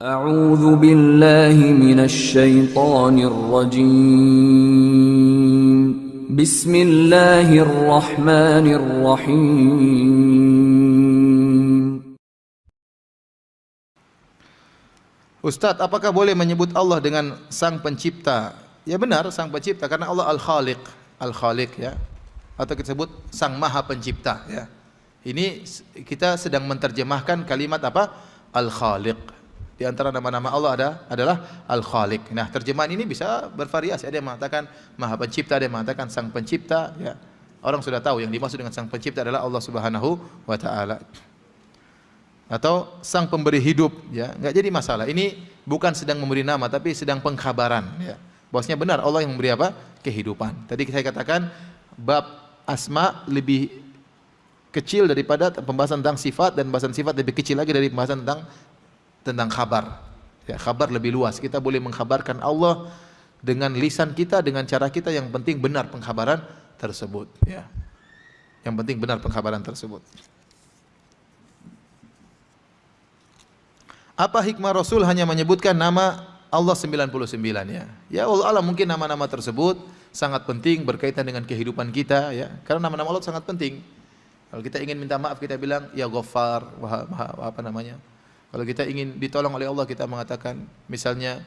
أعوذ بالله من الشيطان الرجيم بسم الله الرحمن الرحيم. Ustadz, apakah boleh menyebut Allah dengan Sang Pencipta? Ya benar, Sang Pencipta, karena Allah Al-Khaliq, Al-Khaliq ya. Atau kita sebut Sang Maha Pencipta ya. Ini kita sedang menerjemahkan kalimat apa? Al-Khaliq. Di antara nama-nama Allah adalah Al-Khaliq. Nah, terjemahan ini bisa bervariasi. Ada yang mengatakan Maha Pencipta, ada yang mengatakan Sang Pencipta ya. Orang sudah tahu yang dimaksud dengan Sang Pencipta adalah Allah Subhanahu wa taala. Atau Sang Pemberi Hidup ya, enggak jadi masalah. Ini bukan sedang memberi nama tapi sedang pengkhabaran ya. Bahwasanya benar Allah yang memberi apa? Kehidupan. Tadi saya katakan bab asma lebih kecil daripada pembahasan tentang sifat, dan pembahasan sifat lebih kecil lagi dari pembahasan tentang khabar. Ya, khabar lebih luas. Kita boleh mengkhabarkan Allah dengan lisan kita, dengan cara kita, yang penting benar pengkhabaran tersebut ya. Yang penting benar pengkhabaran tersebut. Apa hikmah Rasul hanya menyebutkan nama Allah 99 ya? Ya Allah alam, mungkin nama-nama tersebut sangat penting berkaitan dengan kehidupan kita ya. Karena nama-nama Allah sangat penting. Kalau kita ingin minta maaf kita bilang ya Ghaffar, apa namanya? Kalau kita ingin ditolong oleh Allah kita mengatakan misalnya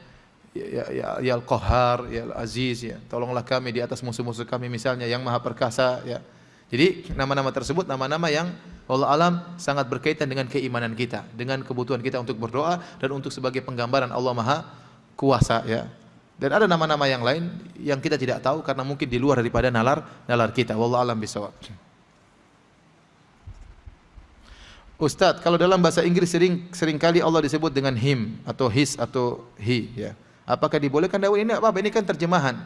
ya Al-Qahhar, ya Al-Aziz ya. Tolonglah kami di atas musuh-musuh kami misalnya, yang Maha Perkasa ya. Jadi nama-nama tersebut nama-nama yang Allah alam sangat berkaitan dengan keimanan kita, dengan kebutuhan kita untuk berdoa dan untuk sebagai penggambaran Allah Maha Kuasa ya. Dan ada nama-nama yang lain yang kita tidak tahu karena mungkin di luar daripada nalar kita. Wallahu alam bisawab. Ustadz, kalau dalam bahasa Inggris sering kali Allah disebut dengan him atau his atau he ya. Apakah dibolehkan? Ini apa? Ini kan terjemahan.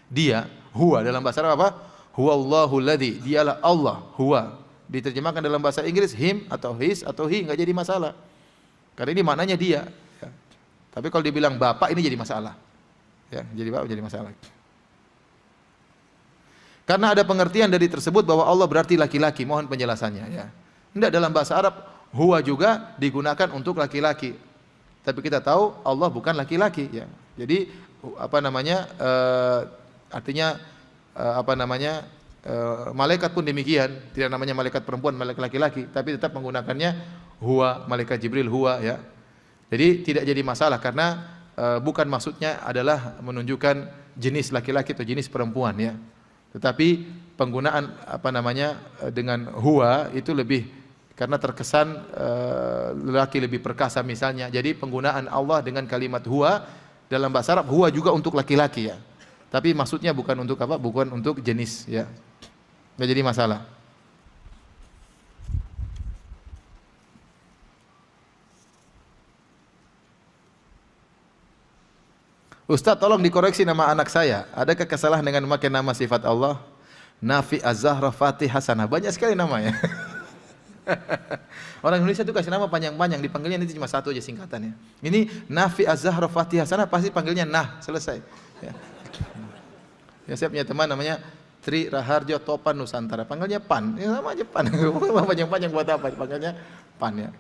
Dia, huwa dalam bahasa Arab apa? Huwa Allahul ladzi, dialah Allah, huwa. Diterjemahkan dalam bahasa Inggris him atau his atau he enggak jadi masalah. Karena ini maknanya dia. Ya. Tapi kalau dibilang bapak ini jadi masalah. Ya, jadi bapak jadi masalah. Karena ada pengertian dari tersebut bahwa Allah berarti laki-laki. Mohon penjelasannya ya. Tidak, dalam bahasa Arab huwa juga digunakan untuk laki-laki. Tapi kita tahu Allah bukan laki-laki ya. Jadi apa namanya? Artinya apa namanya? Malaikat pun demikian, tidak namanya malaikat perempuan, malaikat laki-laki, tapi tetap menggunakannya huwa, malaikat Jibril huwa ya. Jadi tidak jadi masalah karena bukan maksudnya adalah menunjukkan jenis laki-laki atau jenis perempuan ya. Tetapi penggunaan apa namanya dengan huwa itu lebih karena terkesan lelaki lebih perkasa misalnya. Jadi penggunaan Allah dengan kalimat huwa dalam bahasa Arab, huwa juga untuk laki-laki ya. Tapi maksudnya bukan untuk apa? Bukan untuk jenis ya. Nggak jadi masalah. Ustaz, tolong dikoreksi nama anak saya. Adakah kesalahan dengan memakai nama sifat Allah? Nafi, Az-Zahra, Fatih, Hasanah. Banyak sekali namanya. Orang Indonesia itu kasih nama panjang-panjang, dipanggilnya nanti cuma satu aja singkatannya. Ini Nafi, Az-Zahra, Fatih, Hasanah, pasti panggilnya Nah, selesai. Ya. Ya, saya punya teman namanya Tri Raharjo Topan Nusantara, panggilnya Pan. Ya sama aja Pan. Panjang-panjang buat apa? Panggilnya Pan ya.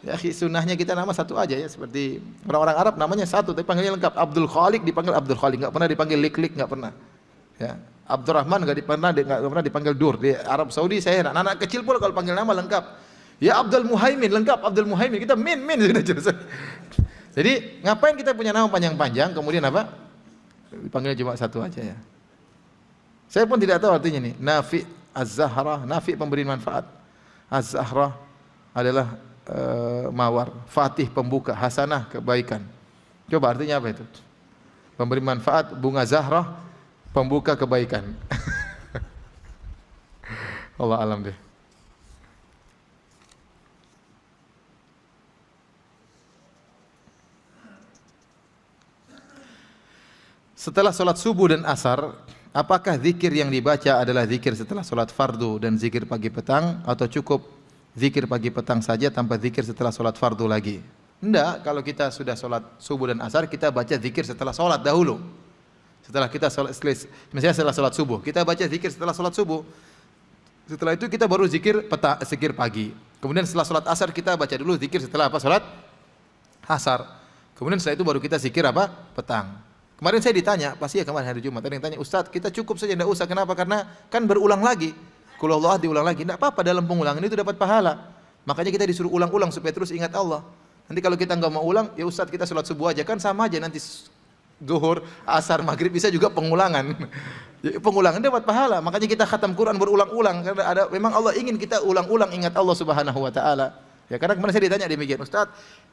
Ya, sunnahnya kita nama satu aja ya, seperti orang-orang Arab namanya satu tapi panggilnya lengkap. Abdul Khaliq dipanggil Abdul Khaliq, enggak pernah dipanggil Lik-Lik, enggak pernah. Ya. Abdurrahman enggak pernah dipanggil Dur. Di Arab Saudi saya heran, anak kecil pun kalau panggil nama lengkap. Ya Abdul Muhaimin lengkap, Abdul Muhaimin, kita min sudah selesai. Jadi ngapain kita punya nama panjang-panjang kemudian apa? Dipanggil cuma satu aja ya. Saya pun tidak tahu artinya nih. Nafi Az-Zahra, Nafi pemberi manfaat. Az-Zahra adalah mawar, Fatih pembuka, Hasanah kebaikan. Coba artinya apa itu? Pemberi manfaat, bunga Zahra, pembuka kebaikan. Allah alam deh. Setelah sholat subuh dan asar, apakah zikir yang dibaca adalah zikir setelah sholat fardu dan zikir pagi petang, atau cukup zikir pagi petang saja tanpa zikir setelah sholat fardu lagi? Enggak, kalau kita sudah sholat subuh dan asar, kita baca zikir setelah sholat dahulu. Setelah kita sholat, misalnya setelah sholat subuh, kita baca zikir setelah sholat subuh. Setelah itu kita baru zikir pagi. Kemudian setelah sholat asar kita baca dulu zikir setelah apa? Sholat asar. Kemudian setelah itu baru kita zikir apa? Petang. Kemarin saya ditanya, pasti ya kemarin hari Jumat, ada yang tanya, Ustaz, kita cukup saja, tidak usah. Kenapa? Karena kan berulang lagi. Qul huwallahu ahad diulang lagi. Tidak apa-apa, dalam pengulangan itu dapat pahala. Makanya kita disuruh ulang-ulang supaya terus ingat Allah. Nanti kalau kita nggak mau ulang, ya Ustaz kita sholat subuh aja, kan sama aja nanti zuhur, asar, maghrib bisa juga pengulangan. Pengulangan dapat pahala. Makanya kita khatam Quran berulang-ulang karena memang Allah ingin kita ulang-ulang ingat Allah Subhanahu wa taala. Ya, karena kemarin saya ditanya demikian, Ustaz,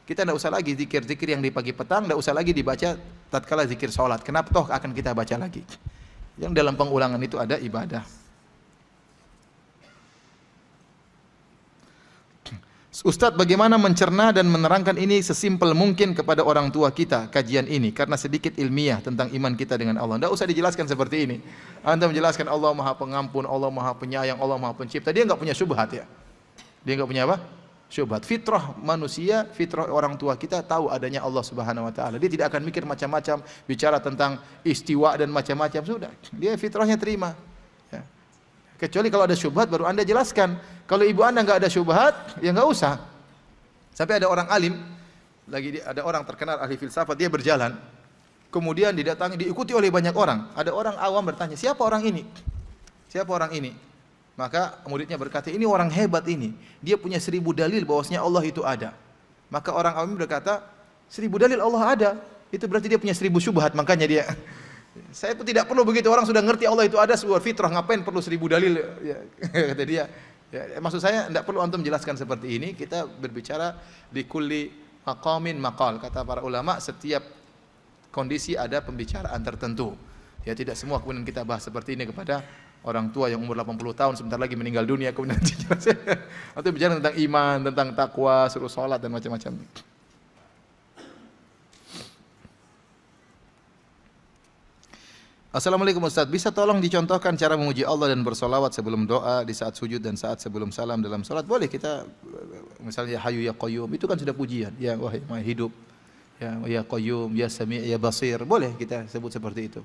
kita tidak usah lagi zikir-zikir yang di pagi petang, tidak usah lagi dibaca tatkala zikir salat. Kenapa toh akan kita baca lagi? Yang dalam pengulangan itu ada ibadah. Ustadz, bagaimana mencerna dan menerangkan ini sesimpel mungkin kepada orang tua kita kajian ini karena sedikit ilmiah tentang iman kita dengan Allah. Tidak usah dijelaskan seperti ini. Anda menjelaskan Allah Maha Pengampun, Allah Maha Penyayang, Allah Maha Pencipta. Dia enggak punya syubhat ya. Dia enggak punya apa? Syubhat. Fitrah manusia, fitrah orang tua kita tahu adanya Allah Subhanahu wa taala. Dia tidak akan mikir macam-macam, bicara tentang istiwa dan macam-macam, sudah. Dia fitrahnya terima. Ya. Kecuali kalau ada syubhat baru Anda jelaskan. Kalau ibu Anda enggak ada syubhat, ya enggak usah. Sampai ada orang alim, ada orang terkenal ahli filsafat, dia berjalan. Kemudian diikuti oleh banyak orang. Ada orang awam bertanya, "Siapa orang ini?" "Siapa orang ini?" Maka muridnya berkata, "Ini orang hebat ini. Dia punya 1000 dalil bahwasanya Allah itu ada." Maka orang awam berkata, 1000 dalil Allah ada. Itu berarti dia punya 1000 syubhat, makanya dia. Saya pun tidak perlu begitu, orang sudah ngerti Allah itu ada sebuah fitrah, ngapain perlu 1000 dalil? Ya, kata dia. Ya, maksud saya tidak perlu antum menjelaskan seperti ini. Kita berbicara di kulli maqamin maqal. Kata para ulama, setiap kondisi ada pembicaraan tertentu. Ya, tidak semua kemudian kita bahas seperti ini kepada orang tua yang umur 80 tahun sebentar lagi meninggal dunia kemudian dijelaskan. Atau bicara tentang iman, tentang takwa, suruh salat dan macam-macam. Assalamualaikum Ustaz, bisa tolong dicontohkan cara memuji Allah dan bersolawat sebelum doa, di saat sujud dan saat sebelum salam dalam salat? Boleh kita, misalnya Hayyu ya Qayyum, itu kan sudah pujian. Ya wahai Maha hidup, ya Qayyum, ya Sami', ya Basir. Boleh kita sebut seperti itu.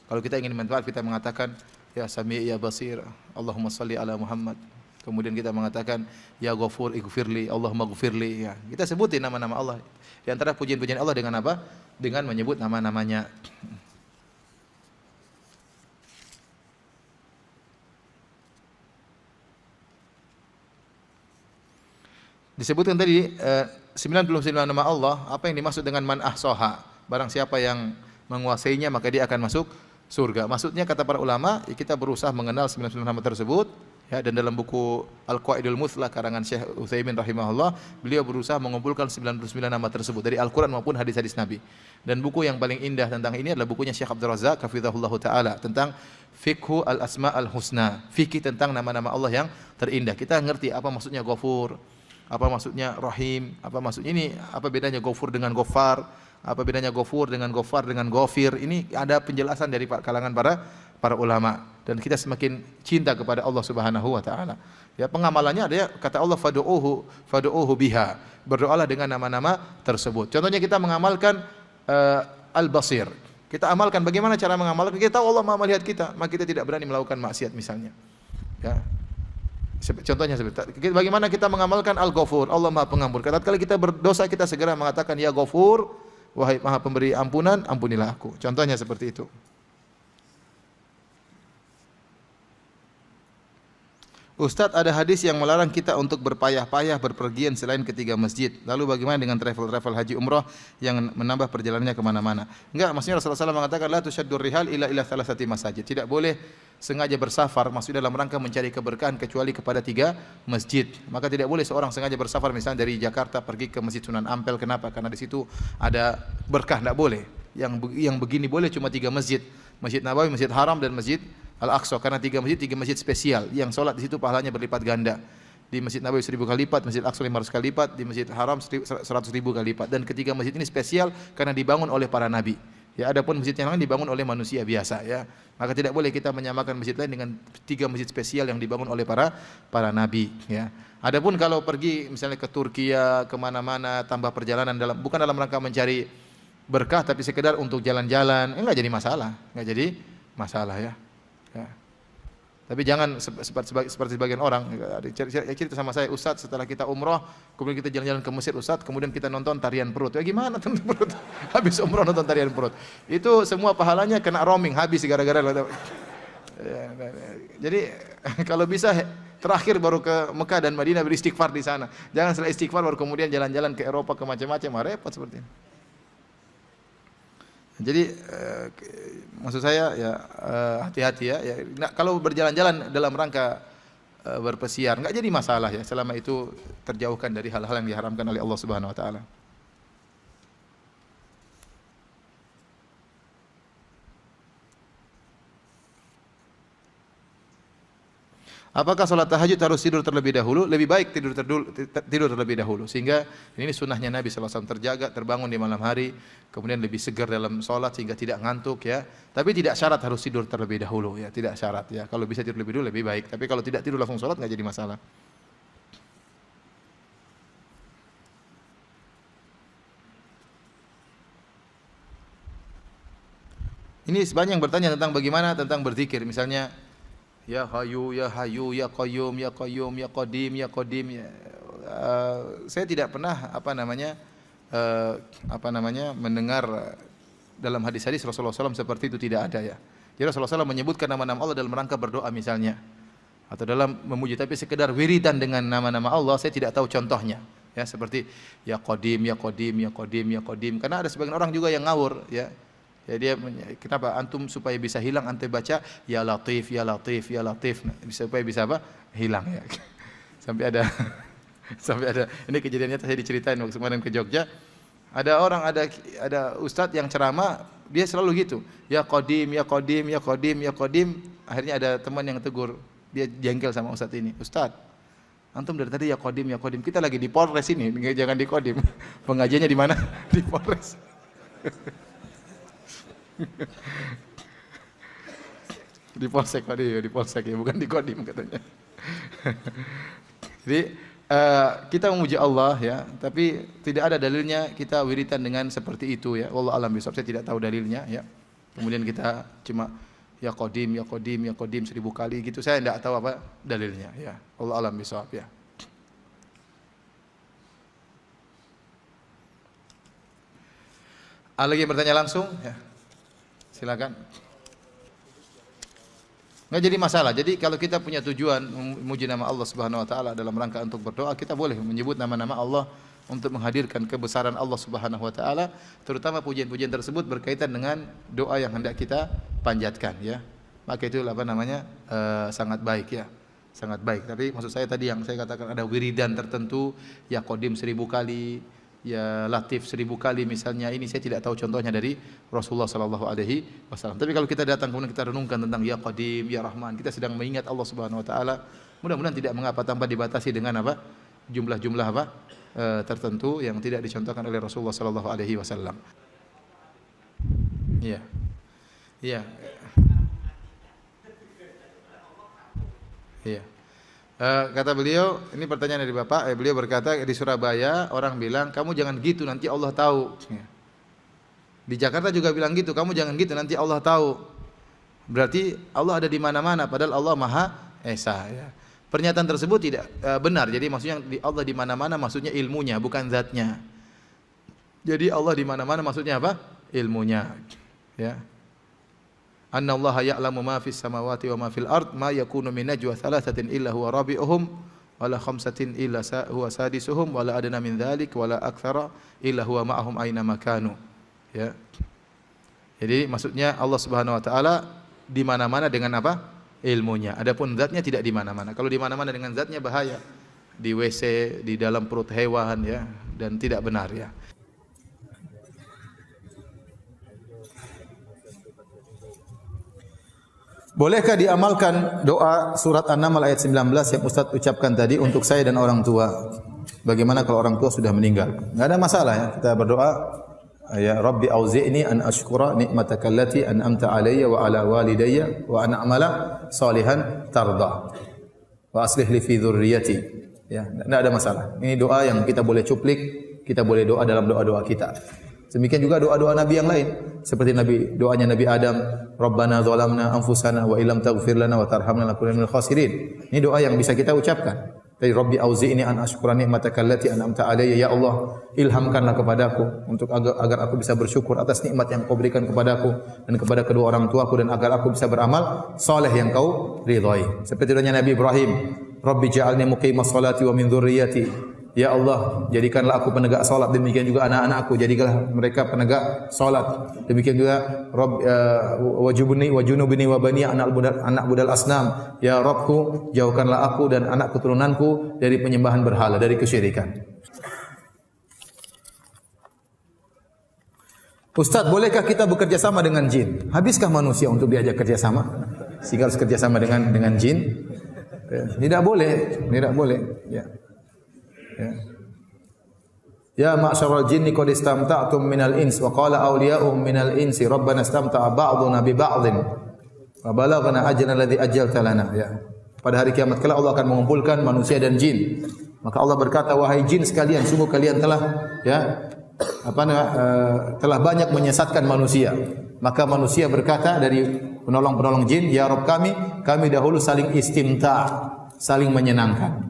Kalau kita ingin manfaat, kita mengatakan ya Sami', ya Basir, Allahumma salli ala Muhammad. Kemudian kita mengatakan ya Ghafur ighfirli, Allahumma ghfirli. Ya, kita sebutin nama-nama Allah. Di antara pujian-pujian Allah dengan apa? Dengan menyebut nama-namanya. Disebutkan tadi 99 nama Allah, apa yang dimaksud dengan man ahsaha? Barang siapa yang menguasainya maka dia akan masuk surga. Maksudnya kata para ulama, kita berusaha mengenal 99 nama tersebut. Ya, dan dalam buku Al-Qaidul Muthlah karangan Syekh Utsaimin rahimahullah, beliau berusaha mengumpulkan 99 nama tersebut dari Al-Qur'an maupun hadis-hadis Nabi. Dan buku yang paling indah tentang ini adalah bukunya Syekh Abdul Razak hafizahullahu taala tentang Fiqhu al-Asma al-Husna, fikih tentang nama-nama Allah yang terindah. Kita ngerti apa maksudnya Ghafur, apa maksudnya Rahim, apa maksudnya ini, apa bedanya Ghafur dengan Ghaffar, apa bedanya Ghafur dengan Ghaffar dengan Ghafir. Ini ada penjelasan dari kalangan para ulama, dan kita semakin cinta kepada Allah Subhanahu wa taala. Ya, pengamalannya ada ya, kata Allah fad'uuhu biha. Berdoalah dengan nama-nama tersebut. Contohnya kita mengamalkan Al-Basir. Kita amalkan, bagaimana cara mengamalkan? Kita tahu Allah Maha melihat kita, maka kita tidak berani melakukan maksiat misalnya. Ya. Contohnya seperti bagaimana kita mengamalkan Al-Ghafur, Allah Maha Pengampun. Tatkala kita berdosa kita segera mengatakan ya Ghafur, wahai Maha Pemberi ampunan, ampunilah aku. Contohnya seperti itu. Ustadz, ada hadis yang melarang kita untuk berpayah-payah berpergian selain ketiga masjid. Lalu bagaimana dengan travel haji umrah yang menambah perjalanannya kemana-mana? Enggak, maksudnya Rasulullah SAW mengatakan la tusyaddur rihal ila thalathati masajid. Tidak boleh sengaja bersafar maksudnya dalam rangka mencari keberkahan kecuali kepada 3 masjid. Maka tidak boleh seorang sengaja bersafar misalnya dari Jakarta pergi ke Masjid Sunan Ampel. Kenapa? Karena di situ ada berkah, tidak boleh. Yang begini boleh cuma 3 masjid. Masjid Nabawi, Masjid Haram dan Masjid Al-Aqsa, karena 3 masjid spesial yang solat di situ pahalanya berlipat ganda. Di Masjid Nabawi 1000 kali lipat, Masjid Al-Aqsa 500 kali lipat, di Masjid Haram 100.000 kali lipat. Dan ketiga masjid ini spesial karena dibangun oleh para nabi. Ya, adapun masjid yang lain dibangun oleh manusia biasa, ya. Maka tidak boleh kita menyamakan masjid lain dengan 3 masjid spesial yang dibangun oleh para nabi, ya. Adapun kalau pergi misalnya ke Turkiya, kemana-mana, tambah perjalanan bukan dalam rangka mencari berkah, tapi sekedar untuk jalan-jalan, enggak jadi masalah, ya. Ya. Tapi jangan seperti sebagian orang cerita sama saya, Ustaz, setelah kita umroh, kemudian kita jalan-jalan ke Mesir, Ustaz, kemudian kita nonton tarian perut. Ya gimana nonton perut? Habis umroh nonton tarian perut. Itu semua pahalanya kena roaming, habis gara-gara. Jadi kalau bisa terakhir baru ke Mekah dan Madinah beristighfar di sana. Jangan setelah istighfar baru kemudian jalan-jalan ke Eropa ke macam-macam, repot seperti ini. Jadi maksud saya ya hati-hati ya. Nah, kalau berjalan-jalan dalam rangka berpesiar enggak jadi masalah ya, selama itu terjauhkan dari hal-hal yang diharamkan oleh Allah Subhanahu wa taala. Apakah salat tahajud harus tidur terlebih dahulu? Lebih baik tidur terlebih dahulu. Sehingga ini sunnahnya Nabi SAW, terjaga, terbangun di malam hari, kemudian lebih segar dalam salat sehingga tidak ngantuk ya. Tapi tidak syarat harus tidur terlebih dahulu ya, tidak syarat ya. Kalau bisa tidur lebih dulu lebih baik. Tapi kalau tidak tidur langsung salat enggak jadi masalah. Ini banyak yang bertanya tentang bagaimana tentang berzikir, misalnya ya Hayyu, ya Hayyu, ya Qayyum, ya Qayyum, ya Qadim, ya Qadim. Ya. Saya tidak pernah mendengar dalam hadis-hadis Rasulullah SAW seperti itu, tidak ada ya. Jadi Rasulullah SAW menyebutkan nama-nama Allah dalam rangka berdoa misalnya, atau dalam memuji, tapi sekedar wiridan dengan nama-nama Allah saya tidak tahu contohnya. Ya seperti ya Qadim, ya Qadim, ya Qadim, ya Qadim. Karena ada sebagian orang juga yang ngawur ya. Ya dia kenapa antum supaya bisa hilang antum baca ya Latif, ya Latif, ya Latif, supaya bisa apa? Hilang ya. Sampai ada ini kejadiannya saya diceritain waktu kemarin ke Jogja. Ada ustadz yang ceramah, dia selalu gitu. Ya Qadim, ya Qadim, ya Qadim, ya Qadim. Akhirnya ada teman yang tegur, dia jengkel sama ustadz ini. Ustadz, antum dari tadi ya Qadim, ya Qadim. Kita lagi di Polres ini, jangan di Qadim. Pengajiannya di mana? Di Polres. Di polsek tadi, di polsek ya, bukan di Kodim katanya. Jadi kita memuji Allah ya, tapi tidak ada dalilnya kita wiritan dengan seperti itu ya. Wallahu a'lam bishawab, saya tidak tahu dalilnya ya. Kemudian kita cuma ya Qadim, ya Qadim, ya Qadim 1000 kali gitu, saya tidak tahu apa dalilnya ya. Wallahu a'lam bishawab ya. Ada lagi yang bertanya langsung ya? Silakan. Enggak jadi masalah. Jadi kalau kita punya tujuan memuji nama Allah Subhanahu wa taala dalam rangka untuk berdoa, kita boleh menyebut nama-nama Allah untuk menghadirkan kebesaran Allah Subhanahu wa taala, terutama pujian-pujian tersebut berkaitan dengan doa yang hendak kita panjatkan ya. Maka itu sangat baik ya. Sangat baik. Tapi maksud saya tadi yang saya katakan ada wiridan tertentu, ya Qadim 1000 kali, ya Latif 1000 kali misalnya, ini saya tidak tahu contohnya dari Rasulullah sallallahu alaihi wasallam. Tapi kalau kita datang kemudian kita renungkan tentang ya Qadim, ya Rahman, kita sedang mengingat Allah Subhanahu wa taala, mudah-mudahan tidak mengapa tanpa dibatasi dengan jumlah-jumlah tertentu yang tidak dicontohkan oleh Rasulullah sallallahu alaihi wasallam. Iya. Iya. Iya. Kata beliau, ini pertanyaan dari Bapak, beliau berkata di Surabaya orang bilang kamu jangan gitu nanti Allah tahu. Di Jakarta juga bilang gitu, kamu jangan gitu nanti Allah tahu. Berarti Allah ada di mana-mana padahal Allah Maha Esa ya. Pernyataan tersebut tidak benar. Jadi maksudnya Allah di mana-mana maksudnya ilmunya bukan zatnya. Jadi Allah di mana-mana maksudnya apa? Ilmunya. Ya. Annallaha ya'lamu ma fis samawati wa ma fil ard ma yakunu min najwa thalathatin illa huwa rabi'uhum wala khamsatin illa huwa sadisuhum wala adna min dzalik wala aktsara illa huwa ma'ahum aina makanu. Ya. Jadi maksudnya Allah Subhanahu wa taala di mana-mana dengan apa? Ilmunya. Adapun zatnya tidak di mana-mana. Kalau di mana-mana dengan zatnya bahaya. Di WC, di dalam perut hewan ya, dan tidak benar ya. Bolehkah diamalkan doa surat An-Naml ayat 19 yang Ustaz ucapkan tadi untuk saya dan orang tua? Bagaimana kalau orang tua sudah meninggal? Enggak ada masalah ya. Kita berdoa, ya Rabbi auzi'ni an ashkura ni'mataka allati an'amta alayya wa ala walidayya wa an a'mala salihan tarda. Wa aslih li fi dzurriyyati. Ya, enggak ada masalah. Ini doa yang kita boleh cuplik, kita boleh doa dalam doa-doa kita. Demikian juga doa-doa Nabi yang lain. Seperti doanya Nabi Adam, Rabbana zalamna anfusana wa illam taghfir lana wa tarhamna lanakunanna minal khasirin. Ini doa yang bisa kita ucapkan. Dari Rabbi auzi'ni an asykura ni'mataka allati an'amta alayya, ya Allah, ilhamkanlah kepadaku untuk agar aku bisa bersyukur atas nikmat yang Kau berikan kepadaku dan kepada kedua orang tuaku, dan agar aku bisa beramal saleh yang Kau ridhai. Seperti doanya Nabi Ibrahim, Rabbi ja'alni muqimas salati wa min dzurriyyati. Ya Allah, jadikanlah aku penegak salat, demikian juga anak-anakku, jadikanlah mereka penegak salat. Demikian juga Rabb wajubni wa junubni wa bani anak budal asnam. Ya Rabbku, jauhkanlah aku dan anak keturunanku dari penyembahan berhala, dari kesyirikan. Ustaz, bolehkah kita bekerja sama dengan jin? Habiskah manusia untuk diajak kerja sama? Sehingga harus kerja sama dengan jin? Tidak boleh, tidak boleh. Ya ma'syaral jinni qad istamta'tum minal ins wa qala awliya'uhum minal insi rabbana istamta'a ba'duna bi ba'dhin wa balaghna ajrana alladhi ajjalta lana. Ya. Pada hari kiamat kelak Allah akan mengumpulkan manusia dan jin. Maka Allah berkata, wahai jin sekalian, sungguh kalian telah telah banyak menyesatkan manusia. Maka manusia berkata dari penolong-penolong jin, ya Rabb kami dahulu saling istimta', saling menyenangkan.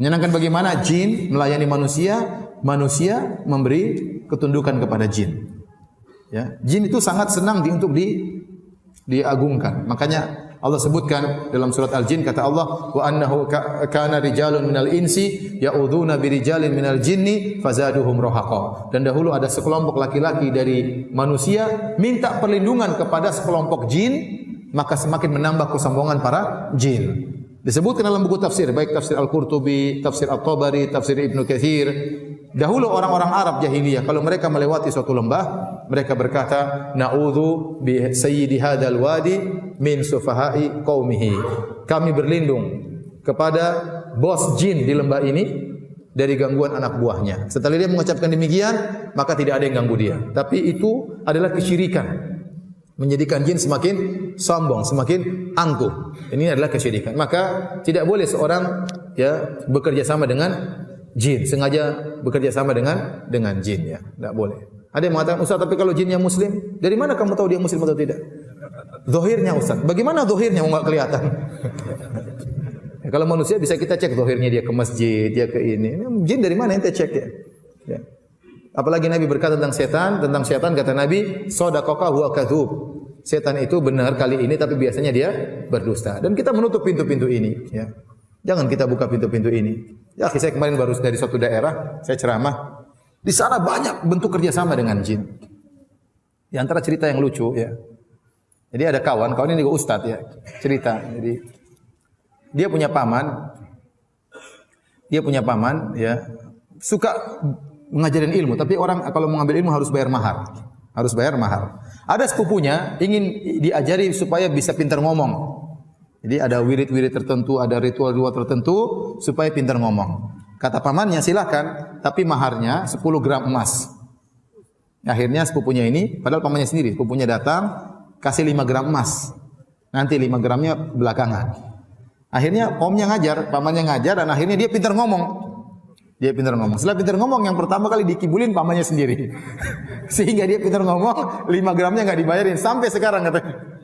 Menyenangkan bagaimana? Jin melayani manusia, manusia memberi ketundukan kepada jin. Ya, jin itu sangat senang untuk diagungkan. Makanya Allah sebutkan dalam surat Al-Jin, kata Allah, wa annahu kana rijalun minal insi ya'udzuuna birijalin minal jinni fazaduhum rahaqa. Dan dahulu ada sekelompok laki-laki dari manusia minta perlindungan kepada sekelompok jin, maka semakin menambah kesombongan para jin. Disebutkan dalam buku tafsir, baik tafsir Al-Qurtubi, tafsir At-Tabari, tafsir Ibnu Katsir. Dahulu orang-orang Arab jahiliyah kalau mereka melewati suatu lembah, mereka berkata, na'udzu bi sayyidi hadzal wadi min sufahai qaumihi. Kami berlindung kepada bos jin di lembah ini dari gangguan anak buahnya. Setelah dia mengucapkan demikian, maka tidak ada yang ganggu dia. Tapi itu adalah kesyirikan. Menjadikan jin semakin sombong, semakin angkuh. Ini adalah kesyirikan. Maka tidak boleh seorang bekerja sama dengan jin, sengaja bekerja sama dengan jin, ya. Tidak boleh. Ada yang mengatakan, Ustaz, tapi kalau jinnya muslim, dari mana kamu tahu dia muslim atau tidak? Zahirnya, Ustaz. Bagaimana zahirnya enggak kelihatan? Ya, kalau manusia bisa kita cek zahirnya, dia ke masjid, dia ke ini. Jin dari mana ente cek ya? Ya. Apalagi Nabi berkata tentang setan kata Nabi, shadaqaka huwa kadzub. Setan itu benar kali ini tapi biasanya dia berdusta. Dan kita menutup pintu-pintu ini, ya. Jangan kita buka pintu-pintu ini. Ya, saya kemarin baru dari suatu daerah, saya ceramah. Di sana banyak bentuk kerjasama dengan jin. Di antara cerita yang lucu, ya. Jadi ada kawan ini juga ustadz, ya. Cerita. Jadi dia punya paman, ya, suka mengajarin ilmu, tapi orang kalau mengambil ilmu harus bayar mahar. Ada sepupunya ingin diajari supaya bisa pintar ngomong. Jadi ada wirid-wirid tertentu, ada ritual-ritual tertentu supaya pintar ngomong. Kata pamannya, silakan, tapi maharnya 10 gram emas. Akhirnya sepupunya ini, padahal pamannya sendiri, sepupunya datang, kasih 5 gram emas. Nanti 5 gramnya belakangan. Akhirnya pamannya ngajar, dan akhirnya dia pintar ngomong. Setelah pintar ngomong, yang pertama kali dikibulin pamannya sendiri. Sehingga dia pintar ngomong, 5 gramnya enggak dibayarin sampai sekarang katanya.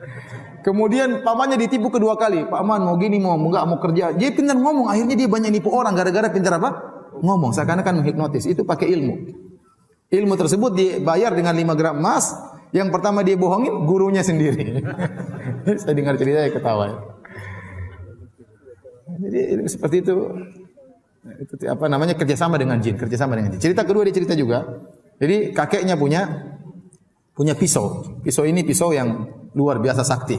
Kemudian pamannya ditipu kedua kali. Paman mau gini, mau kerja. Dia pintar ngomong, akhirnya dia banyak nipu orang gara-gara pintar apa? Ngomong, seakan-akan menghipnotis. Itu pakai ilmu. Ilmu tersebut dibayar dengan 5 gram emas. Yang pertama dia bohongin gurunya sendiri. Saya dengar cerita saya ketawa. Jadi seperti itu. Itu kerjasama dengan jin. Cerita kedua dia cerita juga. Jadi kakeknya punya pisau. Pisau ini pisau yang luar biasa sakti.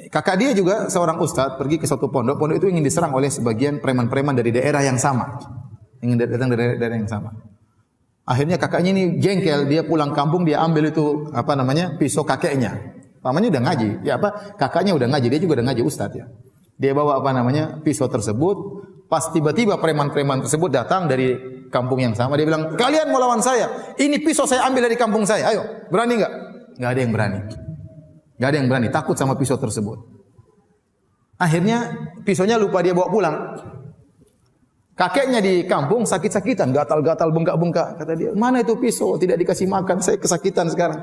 Kakak dia juga seorang ustadz pergi ke suatu pondok. Pondok itu ingin diserang oleh sebagian preman-preman dari daerah yang sama. Ingin datang dari daerah yang sama. Akhirnya kakaknya ini jengkel, dia pulang kampung, dia ambil itu pisau kakeknya. Pamannya udah ngaji. Kakaknya udah ngaji, dia juga udah ngaji ustadz, ya. Dia bawa pisau tersebut. Pas tiba-tiba preman-preman tersebut datang dari kampung yang sama, dia bilang, kalian mau lawan saya? Ini pisau saya ambil dari kampung saya. Ayo, berani enggak? Enggak ada yang berani. Takut sama pisau tersebut. Akhirnya pisaunya lupa dia bawa pulang. Kakeknya di kampung sakit-sakitan, gatal-gatal, bengkak-bengkak. Kata dia, mana itu pisau? Tidak dikasih makan, saya kesakitan sekarang.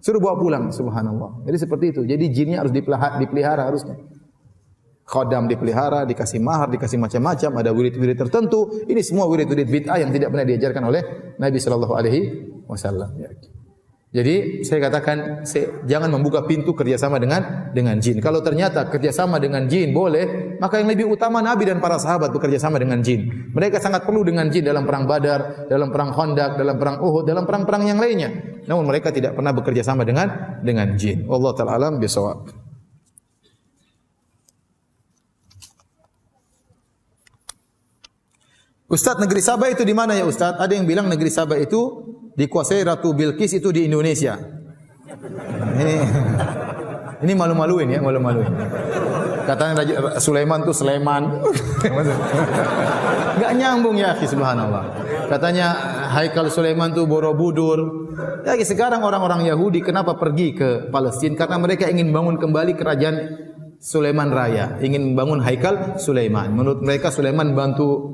Suruh bawa pulang, subhanallah. Jadi seperti itu. Jadi jinnya harus dipelihara harusnya. Khodam dipelihara, dikasih mahar, dikasih macam-macam, ada wirid-wirid tertentu. Ini semua wirid-wirid bid'ah yang tidak pernah diajarkan oleh Nabi sallallahu alaihi wasallam. Jadi saya katakan jangan membuka pintu kerjasama dengan jin. Kalau ternyata kerjasama dengan jin boleh, maka yang lebih utama Nabi dan para sahabat bekerjasama dengan jin. Mereka sangat perlu dengan jin dalam perang Badar, dalam perang Khandaq, dalam perang Uhud, dalam perang-perang yang lainnya. Namun mereka tidak pernah bekerjasama dengan jin. Wallahu ta'ala alam bisawab. Ustaz, negeri Sabah itu di mana ya Ustaz? Ada yang bilang negeri Sabah itu dikuasai Ratu Bilqis itu di Indonesia. Ini malu-maluin ya, malu-maluin. Katanya Raja Sulaiman tuh Sleman. Enggak nyambung ya, subhanallah. Katanya Haikal Sulaiman tuh Borobudur. Ya, sekarang orang-orang Yahudi kenapa pergi ke Palestina? Karena mereka ingin bangun kembali kerajaan Sulaiman Raya, ingin membangun Haikal Sulaiman. Menurut mereka Sulaiman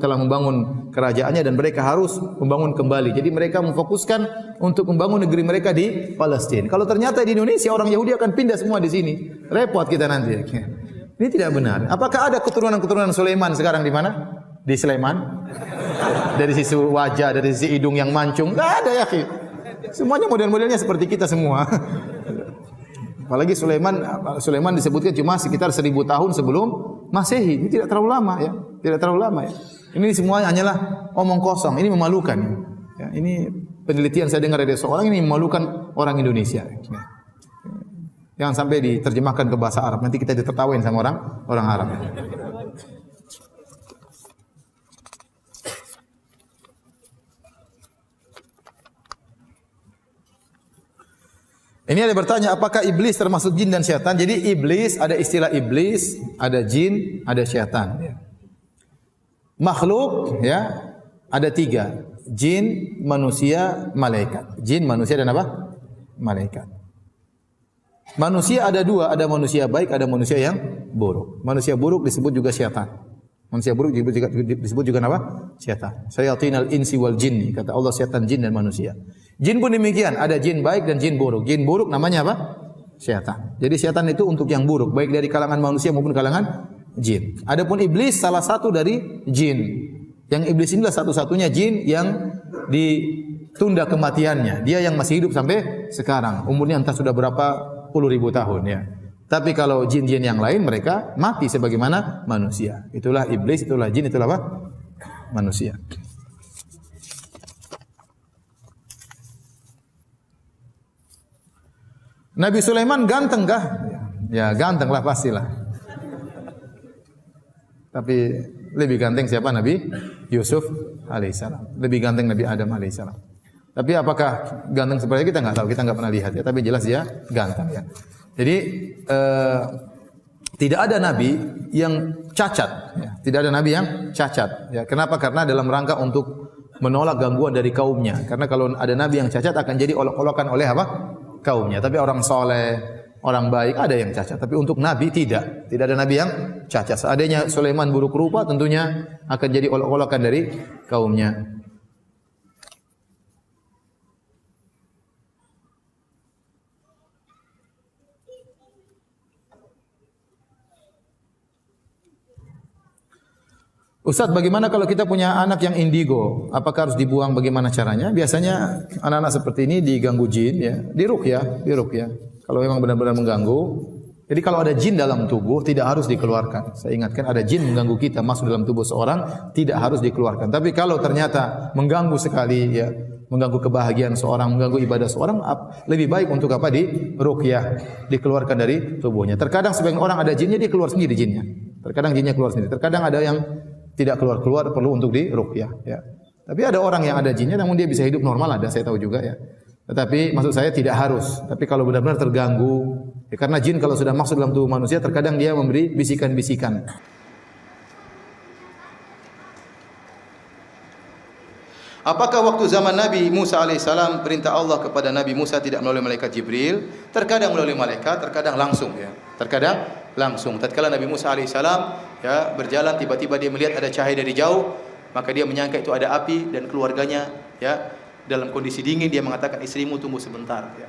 telah membangun kerajaannya dan mereka harus membangun kembali. Jadi mereka memfokuskan untuk membangun negeri mereka di Palestina. Kalau ternyata di Indonesia orang Yahudi akan pindah semua di sini, repot kita nanti. Ini tidak benar. Apakah ada keturunan-keturunan Sulaiman sekarang di mana? Di Sleman? Dari sisi wajah, dari sisi hidung yang mancung? Tidak ada ya. Semuanya model-modelnya seperti kita semua. Apalagi Sulaiman disebutkan cuma sekitar 1000 tahun sebelum Masehi. Ini tidak terlalu lama ya. Tidak terlalu lama ya. Ini semua hanyalah omong kosong. Ini memalukan. Ya, ini penelitian saya dengar dari seorang, ini memalukan orang Indonesia. Ya. Jangan sampai diterjemahkan ke bahasa Arab. Nanti kita ditertawain sama orang Arab. Ini ada bertanya, apakah iblis termasuk jin dan syaitan? Jadi iblis, ada istilah iblis, ada jin, ada syaitan. Makhluk, ya, ada 3. Jin, manusia, malaikat. Jin, manusia dan apa? Malaikat. Manusia ada 2, ada manusia baik, ada manusia yang buruk. Manusia buruk disebut juga syaitan. Manusia buruk disebut juga apa? Syaitan. Syayatinal insi wal jinni, kata Allah, syaitan, jin dan manusia. Jin pun demikian, ada jin baik dan jin buruk. Jin buruk namanya apa? Syaitan. Jadi syaitan itu untuk yang buruk, baik dari kalangan manusia maupun kalangan jin. Adapun iblis salah satu dari jin. Yang iblis inilah satu-satunya jin yang ditunda kematiannya. Dia yang masih hidup sampai sekarang. Umurnya entah sudah berapa puluh ribu tahun ya. Tapi kalau jin-jin yang lain mereka mati sebagaimana manusia. Itulah iblis, itulah jin, itulah apa? Manusia. Nabi Sulaiman ganteng kah? Ya ganteng lah pastilah. Tapi lebih ganteng siapa? Nabi Yusuf alaihissalam. Lebih ganteng Nabi Adam alaihissalam. Tapi apakah ganteng seperti kita nggak tahu, kita nggak pernah lihat ya. Tapi jelas dia ganteng ya. Jadi tidak ada nabi yang cacat. Ya. Tidak ada nabi yang cacat. Ya. Kenapa? Karena dalam rangka untuk menolak gangguan dari kaumnya. Karena kalau ada nabi yang cacat akan jadi olok-olokan oleh apa? Kaumnya. Tapi orang soleh, orang baik ada yang cacat. Tapi untuk nabi tidak. Tidak ada nabi yang cacat. Seandainya Sulaiman buruk rupa tentunya akan jadi olok-olokan dari kaumnya. Ustaz, bagaimana kalau kita punya anak yang indigo? Apakah harus dibuang? Bagaimana caranya? Biasanya anak-anak seperti ini diganggu jin, ya, diruqyah. Kalau memang benar-benar mengganggu. Jadi kalau ada jin dalam tubuh tidak harus dikeluarkan. Saya ingatkan, ada jin mengganggu kita masuk dalam tubuh seorang tidak harus dikeluarkan. Tapi kalau ternyata mengganggu sekali, ya, mengganggu kebahagiaan seorang, mengganggu ibadah seorang, lebih baik untuk apa? Diruqyah, dikeluarkan dari tubuhnya. Terkadang sebagian orang ada jinnya, dia keluar sendiri jinnya. Terkadang jinnya keluar sendiri. Terkadang ada yang tidak keluar perlu untuk diruqyah ya. Tapi ada orang yang ada jinnya namun dia bisa hidup normal, ada, saya tahu juga ya. Tetapi maksud saya tidak harus. Tapi kalau benar-benar terganggu ya, karena jin kalau sudah masuk dalam tubuh manusia terkadang dia memberi bisikan-bisikan. Apakah waktu zaman Nabi Musa alaihissalam perintah Allah kepada Nabi Musa tidak melalui malaikat Jibril? Terkadang melalui malaikat, terkadang langsung ya. Terkadang langsung. Tatkala Nabi Musa alaihissalam ya, berjalan tiba-tiba dia melihat ada cahaya dari jauh, maka dia menyangka itu ada api dan keluarganya ya dalam kondisi dingin dia mengatakan istrimu tunggu sebentar ya.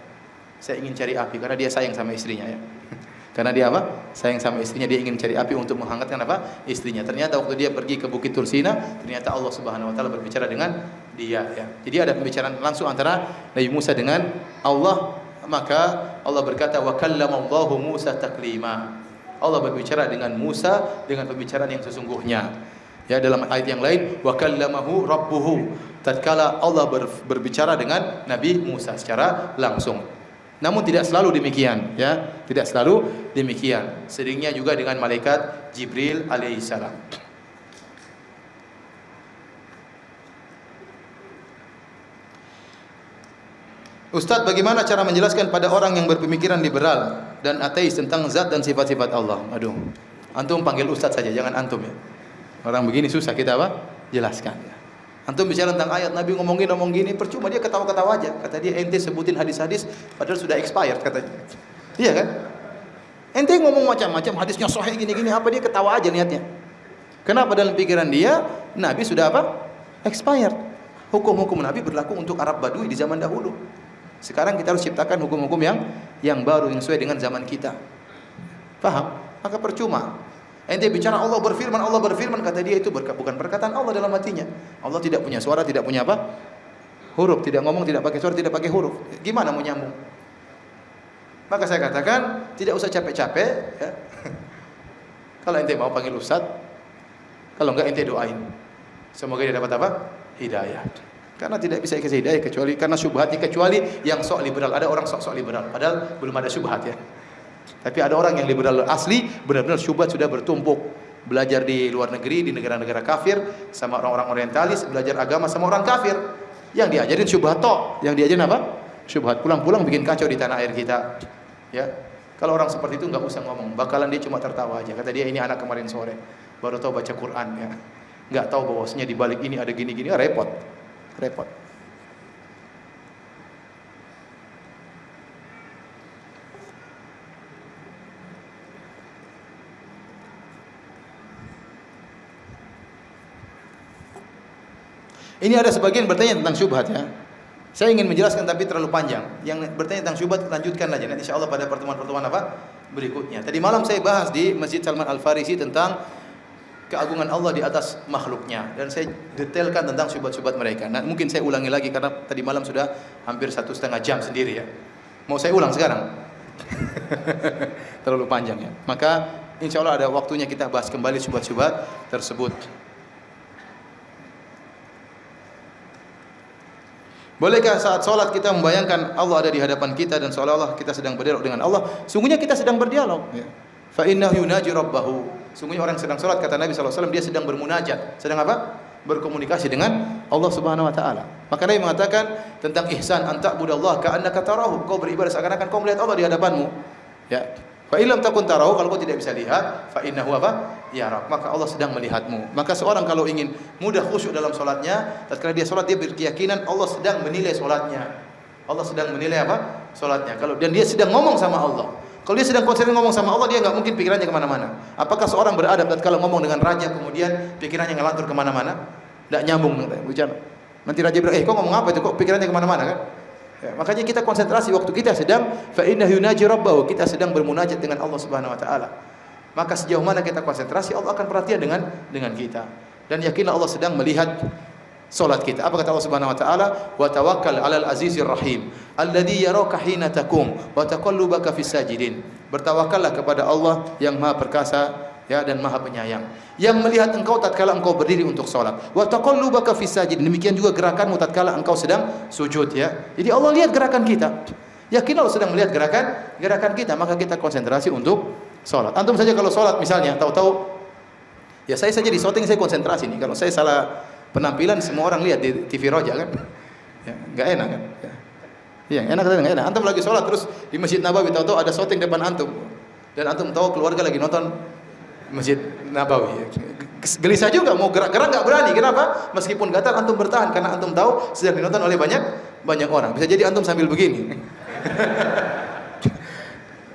Saya ingin cari api karena dia sayang sama istrinya ya. Karena dia apa? Sayang sama istrinya, dia ingin cari api untuk menghangatkan apa? Istrinya. Ternyata waktu dia pergi ke Bukit Tursina, ternyata Allah Subhanahu wa taala berbicara dengan dia ya. Jadi ada pembicaraan langsung antara Nabi Musa dengan Allah, maka Allah berkata wa kallamallahu Musa taklima. Allah berbicara dengan Musa dengan pembicaraan yang sesungguhnya. Ya, dalam ayat yang lain wa kallamahu rabbuhu. Tatkala Allah berbicara dengan Nabi Musa secara langsung. Namun tidak selalu demikian, ya. Tidak selalu demikian. Seringnya juga dengan malaikat Jibril alaihissalam. Ustaz, bagaimana cara menjelaskan pada orang yang berpemikiran liberal dan ateis tentang zat dan sifat-sifat Allah? Aduh, antum panggil Ustaz saja, jangan antum ya. Orang begini susah kita apa? Jelaskan. Antum bicara tentang ayat Nabi ngomong gini, percuma dia ketawa-ketawa aja. Kata dia ente sebutin hadis-hadis padahal sudah expired katanya. Iya kan? Ente ngomong macam-macam hadisnya sahih gini-gini, apa dia ketawa aja niatnya. Kenapa dalam pikiran dia Nabi sudah apa? Expired. Hukum-hukum Nabi berlaku untuk Arab Badui di zaman dahulu. Sekarang kita harus ciptakan hukum-hukum yang baru yang sesuai dengan zaman kita. Paham? Maka percuma. Ente bicara Allah berfirman, kata dia itu bukan perkataan Allah dalam hatinya. Allah tidak punya suara, tidak punya apa? Huruf, tidak ngomong, tidak pakai suara, tidak pakai huruf. Gimana mau nyambung? Maka saya katakan, tidak usah capek-capek ya. Kalau ente mau panggil ustaz, kalau enggak ente doain. Semoga dia dapat apa? Hidayah. Karena tidak bisa dikasih hidayah kecuali karena syubhatnya, kecuali yang sok liberal. Ada orang sok liberal, padahal belum ada syubhat ya. Tapi ada orang yang liberal asli, benar-benar syubhat sudah bertumpuk. Belajar di luar negeri, di negara-negara kafir, sama orang-orang orientalis, belajar agama sama orang kafir. Yang diajarin syubhat tok, yang diajarin apa? Syubhat. Pulang-pulang bikin kacau di tanah air kita. Ya. Kalau orang seperti itu enggak usah ngomong, bakalan dia cuma tertawa aja. Kata dia ini anak kemarin sore, baru tahu baca Quran ya. Enggak tahu bahwasanya di balik ini ada gini-gini, repot. Repot. Ini ada sebagian bertanya tentang syubhat ya. Saya ingin menjelaskan tapi terlalu panjang. Yang bertanya tentang syubhat lanjutkan aja nanti insyaallah pada pertemuan-pertemuan apa? Berikutnya. Tadi malam saya bahas di Masjid Salman Al Farisi tentang keagungan Allah di atas makhluknya dan saya detailkan tentang syubhat-syubhat mereka. Nah, mungkin saya ulangi lagi karena tadi malam sudah hampir 1,5 jam sendiri ya. Mau saya ulang sekarang? Terlalu panjang ya. Maka insyaallah ada waktunya kita bahas kembali syubhat-syubhat tersebut. Bolehkah saat sholat kita membayangkan Allah ada di hadapan kita dan seolah-olah kita sedang berdialog dengan Allah? Sungguhnya kita sedang berdialog. Ya. Fa innahu yunaji rabbahu. Sungguhnya orang sedang sholat kata Nabi SAW dia sedang bermunajat. Sedang apa? Berkomunikasi dengan Allah Subhanahu Wa Taala. Maka Nabi mengatakan tentang ihsan anta'budallaha ka'annaka tarahu. Kau beribadah seakan-akan kau melihat Allah di hadapanmu. Ya. Fa illam takun tarahu, kalau kau tidak bisa lihat, fa innahu apa? Yarak. Maka Allah sedang melihatmu. Maka seorang kalau ingin mudah khusyuk dalam salatnya, tatkala dia salat dia berkeyakinan Allah sedang menilai salatnya. Allah sedang menilai apa? Salatnya. Kalau dan dia sedang ngomong sama Allah. Kalau dia sedang konsen ngomong sama Allah, dia enggak mungkin pikirannya kemana mana. Apakah seorang beradab tatkala ngomong dengan raja kemudian pikirannya ngelantur kemana mana? Enggak nyambung bicara. Nanti raja bilang, kau ngomong apa itu? Kok pikirannya kemana mana kan? Ya, makanya kita konsentrasi waktu kita sedang fa innahu yunaji rabbahu, kita sedang bermunajat dengan Allah Subhanahu Wa Taala. Maka sejauh mana kita konsentrasi, Allah akan perhatian dengan kita. Dan yakinlah Allah sedang melihat salat kita. Apa kata Allah Subhanahu Wa Taala? Wa tawakkal 'alal azizir rahim alladzi yaraka hina takum wa taqallubaka fis sajidin. Bertawakallah kepada Allah yang Maha Perkasa ya dan Maha Penyayang, yang melihat engkau tatkala engkau berdiri untuk salat. Wa taqallubaka fis sajidin. Demikian juga gerakanmu tatkala engkau sedang sujud ya. Jadi Allah lihat gerakan kita. Yakin Allah sedang melihat gerakan kita, maka kita konsentrasi untuk salat. Antum saja kalau salat misalnya tahu-tahu ya saya saja di shooting saya konsentrasi nih. Kalau saya salah penampilan semua orang lihat di TV Roja kan. Ya, enggak enak kan? Ya. Iya, enak atau enggak enak? Antum lagi salat terus di Masjid Nabawi tahu-tahu ada shooting depan antum. Dan antum tahu keluarga lagi nonton Masjid Nabawi. Gelisah juga mau gerak-gerak enggak berani. Kenapa? Meskipun gatal antum bertahan karena antum tahu sedang ditonton oleh banyak orang. Bisa jadi antum sambil begini.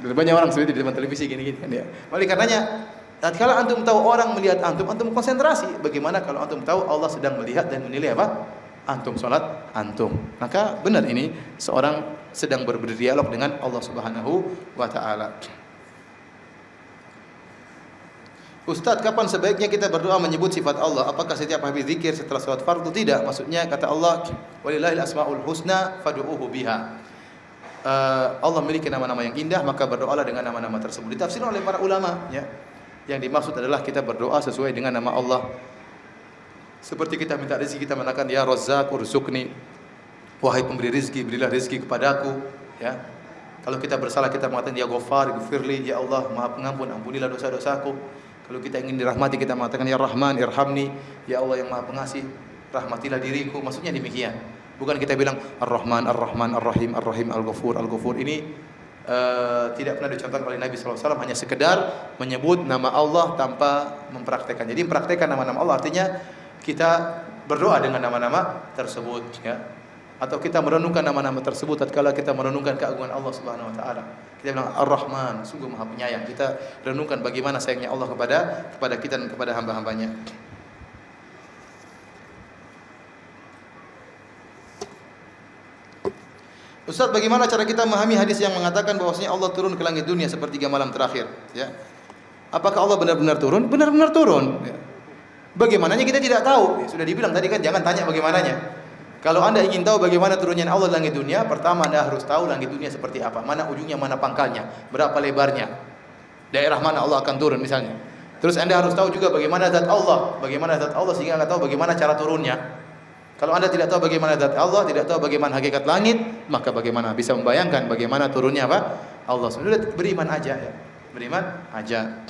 Banyak orang seperti di depan televisi gini-gini kan ya. Oleh karenanya Tatkala antum tahu orang melihat antum, antum konsentrasi. Bagaimana kalau antum tahu Allah sedang melihat dan menilai apa? Antum salat antum. Maka benar ini seorang sedang berdialog dengan Allah Subhanahu wa taala. Ustaz, kapan sebaiknya kita berdoa menyebut sifat Allah? Apakah setiap habis zikir setelah salat fardu? Tidak. Maksudnya kata Allah, "Walillahil asmaul husna fad'uuhu biha." Allah memiliki nama-nama yang indah, maka berdoalah dengan nama-nama tersebut. Ditafsirkan oleh para ulama, ya. Yang dimaksud adalah kita berdoa sesuai dengan nama Allah. Seperti kita minta rezeki, kita mengatakan ya Razzaq urzuqni. Wahai pemberi rezeki, berilah rezeki kepadaku, ya. Kalau kita bersalah kita mengatakan ya Ghaffar, ighfirli, ya Allah Maha Pengampun, ampunilah dosa-dosaku. Kalau kita ingin dirahmati kita mengatakan ya Rahman irhamni, ya Allah yang Maha Pengasih, rahmatilah diriku. Maksudnya demikian. Bukan kita bilang Ar-Rahman, Ar-Rahman, Ar-Rahim, Ar-Rahim, Al-Ghafur, Al-Ghafur. Ini tidak pernah dicontohkan oleh Nabi SAW, hanya sekedar menyebut nama Allah tanpa mempraktekkan. Jadi mempraktekkan nama-nama Allah artinya kita berdoa dengan nama-nama tersebut, ya. Atau kita merenungkan nama-nama tersebut tatkala kita merenungkan keagungan Allah Subhanahu wa taala. Kita bilang Ar-Rahman, sungguh Maha Penyayang. Kita renungkan bagaimana sayangnya Allah kepada kita dan kepada hamba-hambanya. Ustaz, bagaimana cara kita memahami hadis yang mengatakan bahwasanya Allah turun ke langit dunia sepertiga malam terakhir, ya? Apakah Allah benar-benar turun? Benar-benar turun, ya. Bagaimananya kita tidak tahu. Ya, sudah dibilang tadi kan jangan tanya bagaimananya. Kalau Anda ingin tahu bagaimana turunnya Allah di langit dunia, pertama Anda harus tahu langit dunia seperti apa, mana ujungnya, mana pangkalnya, berapa lebarnya, daerah mana Allah akan turun misalnya. Terus Anda harus tahu juga bagaimana zat Allah sehingga Anda tahu bagaimana cara turunnya. Kalau Anda tidak tahu bagaimana zat Allah, tidak tahu bagaimana hakikat langit, maka bagaimana bisa membayangkan bagaimana turunnya apa? Allah. Sudah beriman aja, ya. Beriman aja.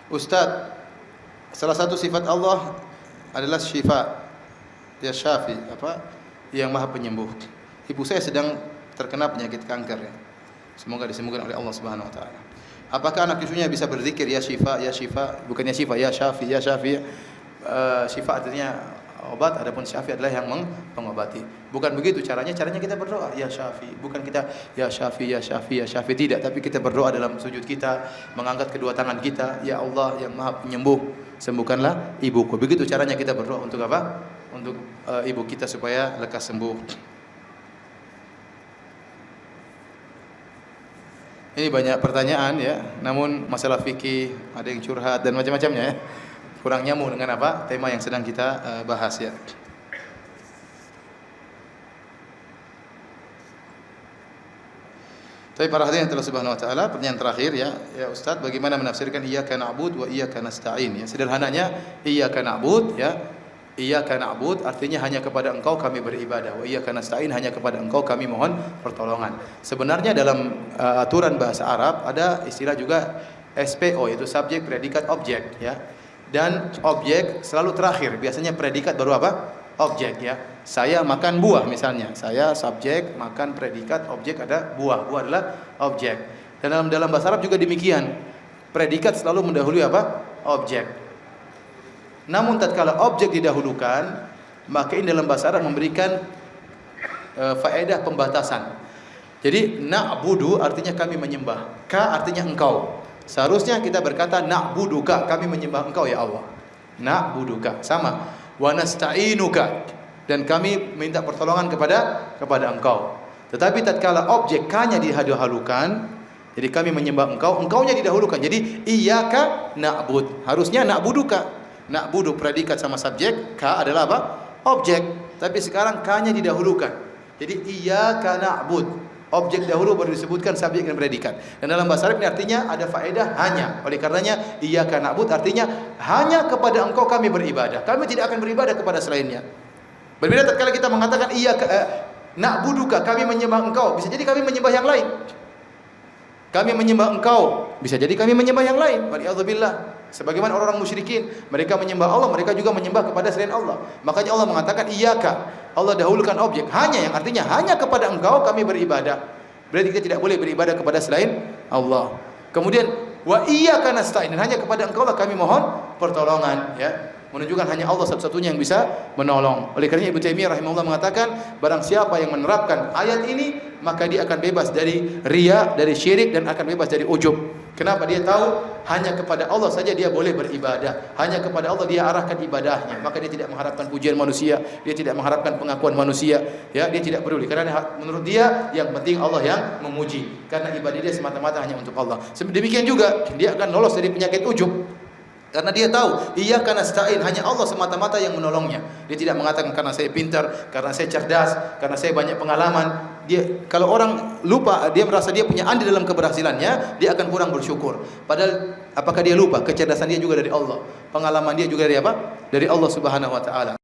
Ustaz, salah satu sifat Allah adalah syifa, ya syafi, yang maha penyembuh. Ibu saya sedang terkena penyakit kanker, ya. Semoga disembuhkan oleh Allah Subhanahu wa taala. Apakah anak cucunya bisa berzikir ya syifa, bukannya syifa, ya syafi, ya syafi. Syifa artinya obat, adapun syafi adalah yang mengobati. Bukan begitu caranya kita berdoa ya syafi, bukan kita ya syafi, ya syafi, ya syafi, tidak, tapi kita berdoa dalam sujud kita, mengangkat kedua tangan kita, ya Allah yang maha penyembuh, sembuhkanlah ibuku. Begitu caranya kita berdoa untuk apa? Untuk ibu kita supaya lekas sembuh. Ini banyak pertanyaan, ya, namun masalah fikih, ada yang curhat dan macam-macamnya, ya. Kurang nyambung dengan apa? Tema yang sedang kita bahas, ya. Tapi para hadirin Allah Subhanahu wa taala, pertanyaan terakhir, ya Ustaz, bagaimana menafsirkan iyyaka na'budu wa iyyaka nasta'in, ya. Sederhananya iyyaka na'bud, ya. Iyyaka na'bud artinya hanya kepada Engkau kami beribadah, wa iyyaka nasta'in hanya kepada Engkau kami mohon pertolongan. Sebenarnya dalam aturan bahasa Arab ada istilah juga SPO, yaitu subjek, predikat, objek, ya. Dan objek selalu terakhir, biasanya predikat baru apa? Objek, ya. Saya makan buah misalnya, saya subjek, makan predikat, objek ada buah, buah adalah objek. Dan dalam bahasa Arab juga demikian, predikat selalu mendahului apa? Objek. Namun tatkala objek didahulukan, maka ini dalam bahasa Arab memberikan faedah pembatasan. Jadi na'budu artinya kami menyembah, ka artinya engkau. Seharusnya kita berkata na'buduka, kami menyembah engkau ya Allah. Na'buduka, sama. Wa nasta'inuka, dan kami minta pertolongan kepada engkau. Tetapi tatkala objek ka-nya didahulukan, jadi kami menyembah engkau, engkau-nya didahulukan. Jadi iyyaka na'bud. Harusnya na'buduka. Na'budu predikat sama subjek, ka adalah apa? Objek. Tapi sekarang ka-nya didahulukan. Jadi iyyaka na'bud. Objek dahulu baru disebutkan subjek dan predikat. Dan dalam bahasa Arab ini artinya ada faedah hanya. Oleh karenanya iyyaka na'bud artinya hanya kepada engkau kami beribadah. Kami tidak akan beribadah kepada selainnya. Berbeda tatkala kita mengatakan iyyaka na'buduka, kami menyembah engkau. Bisa jadi kami menyembah yang lain. Kami menyembah engkau, bisa jadi kami menyembah yang lain. Waliyadzubillah. Sebagaimana orang-orang musyrikin, mereka menyembah Allah, mereka juga menyembah kepada selain Allah. Makanya Allah mengatakan iyyaka. Allah dahulukan objek hanya, yang artinya hanya kepada engkau kami beribadah. Berarti kita tidak boleh beribadah kepada selain Allah. Kemudian wa iyyaka nasta'in, hanya kepada engkau lah kami mohon pertolongan, ya. menunjukkan hanya Allah satu-satunya yang bisa menolong. Oleh karena Ibnu Taimiyah rahimahullah mengatakan, barang siapa yang menerapkan ayat ini, maka dia akan bebas dari riya, dari syirik, dan akan bebas dari ujub. Kenapa? Dia tahu hanya kepada Allah saja dia boleh beribadah, hanya kepada Allah dia arahkan ibadahnya, maka dia tidak mengharapkan pujian manusia, dia tidak mengharapkan pengakuan manusia, ya, dia tidak peduli, karena menurut dia yang penting Allah yang memuji, karena ibadah dia semata-mata hanya untuk Allah. Demikian juga dia akan lolos dari penyakit ujub, karena dia tahu iyyaka nasta'in, hanya Allah semata-mata yang menolongnya. Dia tidak mengatakan karena saya pintar, karena saya cerdas, karena saya banyak pengalaman. Kalau orang lupa, dia merasa dia punya andil dalam keberhasilannya, dia akan kurang bersyukur. Padahal apakah dia lupa? Kecerdasan dia juga dari Allah, pengalaman dia juga dari apa? Dari Allah Subhanahu wa taala.